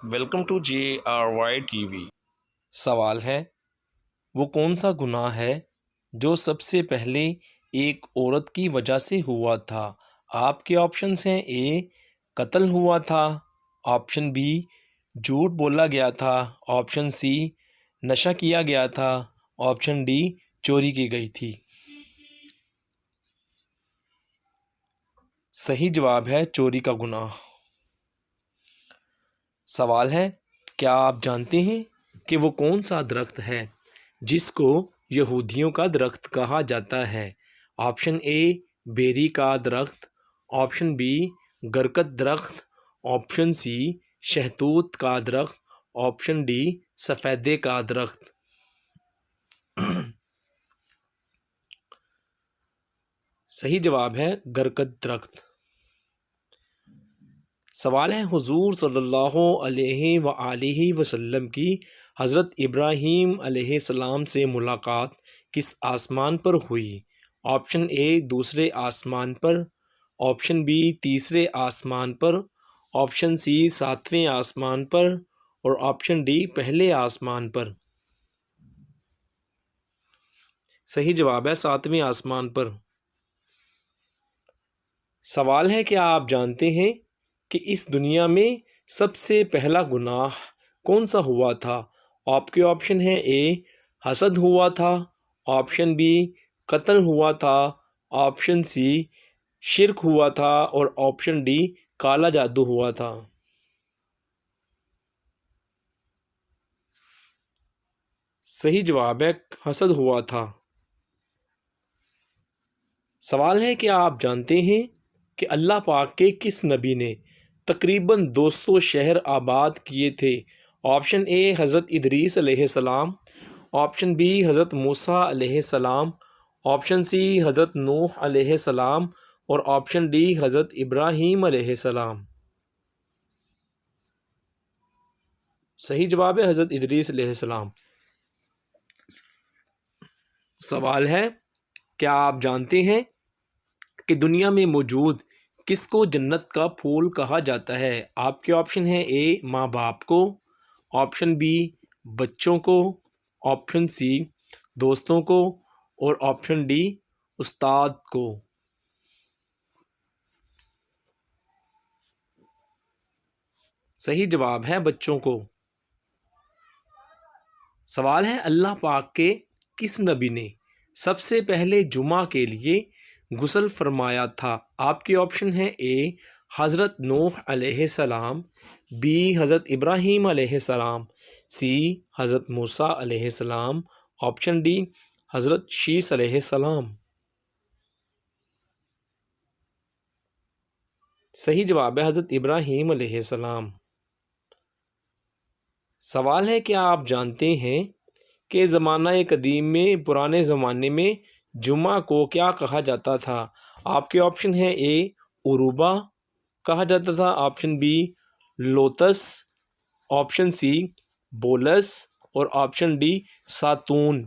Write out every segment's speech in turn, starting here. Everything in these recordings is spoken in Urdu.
Welcome to JRY TV۔ سوال ہے، وہ کون سا گناہ ہے جو سب سے پہلے ایک عورت کی وجہ سے ہوا تھا؟ آپ کے آپشنس ہیں: اے قتل ہوا تھا، آپشن بی جھوٹ بولا گیا تھا، آپشن سی نشہ کیا گیا تھا، آپشن ڈی چوری کی گئی تھی۔ صحیح جواب ہے چوری کا گناہ۔ سوال ہے، کیا آپ جانتے ہیں کہ وہ کون سا درخت ہے جس کو یہودیوں کا درخت کہا جاتا ہے؟ آپشن اے بیری کا درخت، آپشن بی گرکت درخت، آپشن سی شہتوت کا درخت، آپشن ڈی سفیدے کا درخت۔ صحیح جواب ہے گرکت درخت۔ سوال ہے، حضور صلی اللہ علیہ وآلہ وسلم کی حضرت ابراہیم علیہ السلام سے ملاقات کس آسمان پر ہوئی؟ آپشن اے دوسرے آسمان پر، آپشن بی تیسرے آسمان پر، آپشن سی ساتویں آسمان پر، اور آپشن ڈی پہلے آسمان پر۔ صحیح جواب ہے ساتویں آسمان پر۔ سوال ہے، کیا آپ جانتے ہیں کہ اس دنیا میں سب سے پہلا گناہ کون سا ہوا تھا؟ آپ کے آپشن ہیں: اے حسد ہوا تھا، آپشن بی قتل ہوا تھا، آپشن سی شرک ہوا تھا، اور آپشن ڈی کالا جادو ہوا تھا۔ صحیح جواب ہے حسد ہوا تھا۔ سوال ہے، کہ آپ جانتے ہیں کہ اللہ پاک کے کس نبی نے تقریباً 200 شہر آباد کیے تھے؟ آپشن اے حضرت ادریس علیہ السلام، آپشن بی حضرت موسیٰ علیہ السلام، آپشن سی حضرت نوح علیہ السلام، اور آپشن ڈی حضرت ابراہیم علیہ السلام۔ صحیح جواب ہے حضرت ادریس علیہ السلام۔ سوال ہے، کیا آپ جانتے ہیں کہ دنیا میں موجود کس کو جنت کا پھول کہا جاتا ہے؟ آپ کے آپشن ہیں: اے ماں باپ کو، آپشن بی بچوں کو، آپشن سی دوستوں کو، اور آپشن ڈی استاد کو۔ صحیح جواب ہے بچوں کو۔ سوال ہے، اللہ پاک کے کس نبی نے سب سے پہلے جمعہ کے لیے غسل فرمایا تھا؟ آپ کے آپشن ہیں: اے حضرت نوح علیہ السلام، بی حضرت ابراہیم علیہ السلام، سی حضرت موسیٰ علیہ السلام، آپشن ڈی حضرت شیس علیہ السلام۔ صحیح جواب ہے حضرت ابراہیم علیہ السلام۔ سوال ہے، کیا آپ جانتے ہیں کہ زمانہ قدیم میں پرانے زمانے میں جمعہ کو کیا کہا جاتا تھا؟ آپ کے آپشن ہیں: اے عروبہ کہا جاتا تھا، آپشن بی لوتس، آپشن سی بولس، اور آپشن ڈی ساتون۔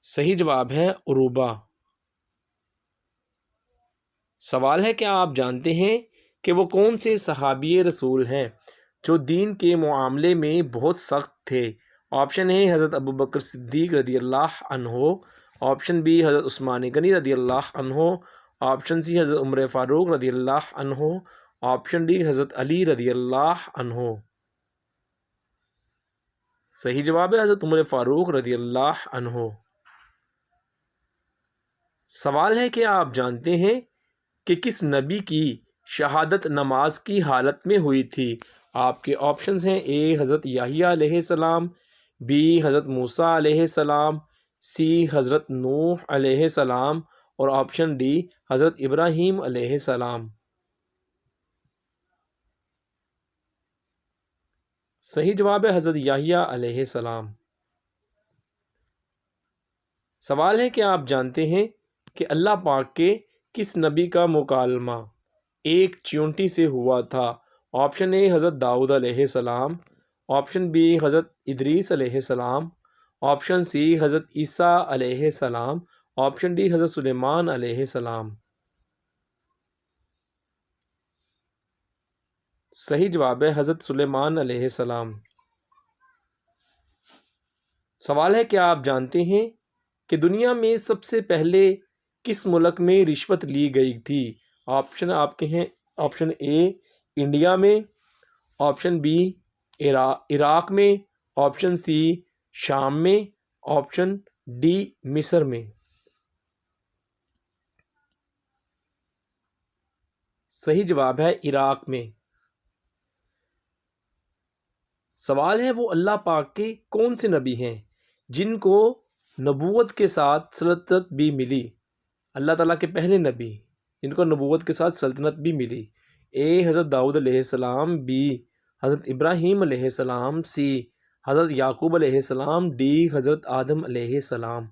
صحیح جواب ہے عروبہ۔ سوال ہے، کیا آپ جانتے ہیں کہ وہ کون سے صحابی رسول ہیں جو دین کے معاملے میں بہت سخت تھے؟ آپشن اے حضرت ابوبکر صدیق رضی اللہ عنہ، آپشن بی حضرت عثمان غنی رضی اللہ عنہ، آپشن سی حضرت عمر فاروق رضی اللہ عنہ، آپشن ڈی حضرت علی رضی اللہ عنہ۔ صحیح جواب ہے حضرت عمر فاروق رضی اللہ عنہ۔ سوال ہے، کہ آپ جانتے ہیں کہ کس نبی کی شہادت نماز کی حالت میں ہوئی تھی؟ آپ کے آپشنز ہیں: اے حضرت یحییٰ علیہ السلام، بی حضرت موسیٰ علیہ السلام، سی حضرت نوح علیہ السلام، اور آپشن ڈی حضرت ابراہیم علیہ السلام۔ صحیح جواب ہے حضرت یحییٰ علیہ السلام۔ سوال ہے، کہ آپ جانتے ہیں کہ اللہ پاک کے کس نبی کا مکالمہ ایک چیونٹی سے ہوا تھا؟ آپشن اے حضرت داؤد علیہ السلام، آپشن بی حضرت ادریس علیہ السلام، آپشن سی حضرت عیسیٰ علیہ السلام، آپشن ڈی حضرت سلیمان علیہ السلام۔ صحیح جواب ہے حضرت سلیمان علیہ السلام۔ سوال ہے کیا آپ جانتے ہیں کہ دنیا میں سب سے پہلے کس ملک میں رشوت لی گئی تھی؟ آپشن آپ کے ہیں، آپشن اے انڈیا میں، آپشن بی عراق میں، آپشن سی شام میں، آپشن ڈی مصر میں۔ صحیح جواب ہے عراق میں۔ سوال ہے وہ اللہ پاک کے کون سے نبی ہیں جن کو نبوت کے ساتھ سلطنت بھی ملی؟ اللہ تعالیٰ کے پہلے نبی جن کو نبوت کے ساتھ سلطنت بھی ملی۔ اے حضرت داؤد علیہ السلام، بی حضرت ابراہیم علیہ السلام، سی حضرت یعقوب علیہ السلام، ڈی حضرت آدم علیہ السلام۔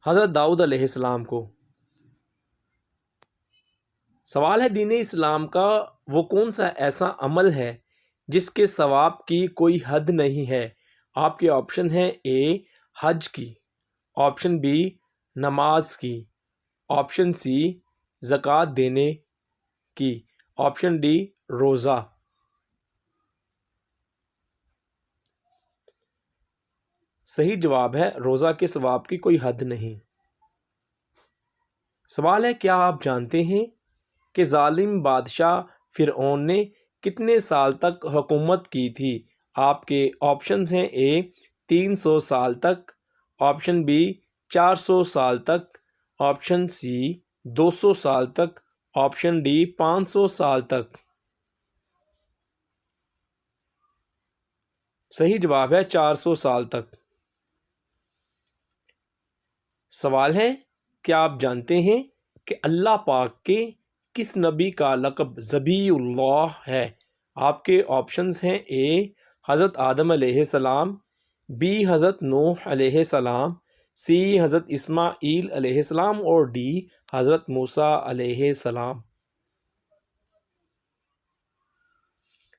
حضرت داؤد علیہ السلام کو۔ سوال ہے دین اسلام کا وہ کون سا ایسا عمل ہے جس کے ثواب کی کوئی حد نہیں ہے؟ آپ کے آپشن ہیں اے حج کی، آپشن بی نماز کی، آپشن سی زکوٰۃ دینے کی، آپشن ڈی روزہ۔ صحیح جواب ہے روزہ کے ثواب کی کوئی حد نہیں۔ سوال ہے کیا آپ جانتے ہیں کہ ظالم بادشاہ فرعون نے کتنے سال تک حکومت کی تھی؟ آپ کے آپشنز ہیں اے 300 سال تک، آپشن بی 400 سال تک، آپشن سی 200 سال تک، آپشن ڈی 500 سال تک۔ صحیح جواب ہے 400 سال تک۔ سوال ہے کیا آپ جانتے ہیں کہ اللہ پاک کے کس نبی کا لقب ذبی اللہ ہے؟ آپ کے آپشنز ہیں اے حضرت آدم علیہ السلام، بی حضرت نوح علیہ السلام، سی حضرت اسماعیل علیہ السلام اور ڈی حضرت موسیٰ علیہ السلام۔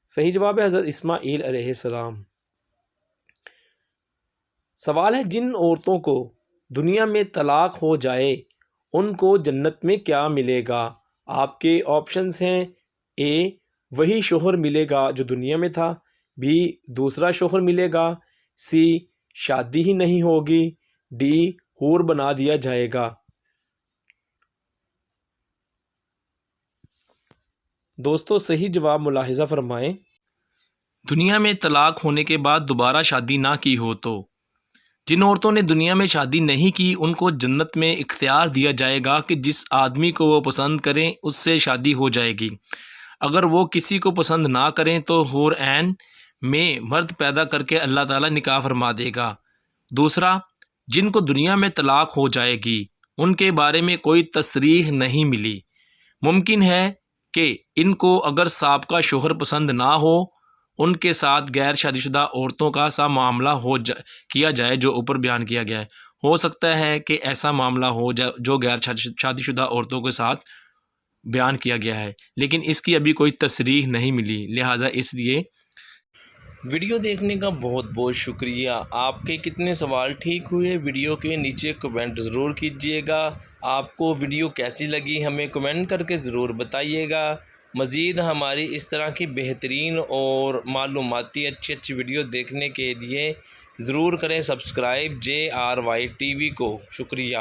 صحیح جواب ہے حضرت اسماعیل علیہ السلام۔ سوال ہے جن عورتوں کو دنیا میں طلاق ہو جائے ان کو جنت میں کیا ملے گا؟ آپ کے آپشنز ہیں اے وہی شوہر ملے گا جو دنیا میں تھا، بی دوسرا شوہر ملے گا، سی شادی ہی نہیں ہوگی، ڈی حور بنا دیا جائے گا۔ دوستو صحیح جواب ملاحظہ فرمائیں۔ دنیا میں طلاق ہونے کے بعد دوبارہ شادی نہ کی ہو تو جن عورتوں نے دنیا میں شادی نہیں کی ان کو جنت میں اختیار دیا جائے گا کہ جس آدمی کو وہ پسند کریں اس سے شادی ہو جائے گی۔ اگر وہ کسی کو پسند نہ کریں تو حور عین میں مرد پیدا کر کے اللہ تعالیٰ نکاح فرما دے گا۔ دوسرا، جن کو دنیا میں طلاق ہو جائے گی ان کے بارے میں کوئی تصریح نہیں ملی۔ ممکن ہے کہ ان کو اگر سابقہ شوہر پسند نہ ہو ان کے ساتھ غیر شادی شدہ عورتوں کا سا معاملہ کیا جائے جو اوپر بیان کیا گیا ہے۔ ہو سکتا ہے کہ ایسا معاملہ ہو جائے جو غیر شادی شدہ عورتوں کے ساتھ بیان کیا گیا ہے، لیکن اس کی ابھی کوئی تصریح نہیں ملی، لہٰذا اس لیے ویڈیو دیکھنے کا بہت بہت شکریہ۔ آپ کے کتنے سوال ٹھیک ہوئے ویڈیو کے نیچے کمنٹ ضرور کیجیے گا۔ آپ کو ویڈیو کیسی لگی ہمیں کمنٹ کر کے ضرور بتائیے گا۔ مزید ہماری اس طرح کی بہترین اور معلوماتی اچھی ویڈیو دیکھنے کے لیے ضرور کریں سبسکرائب JRY TV کو۔ شکریہ۔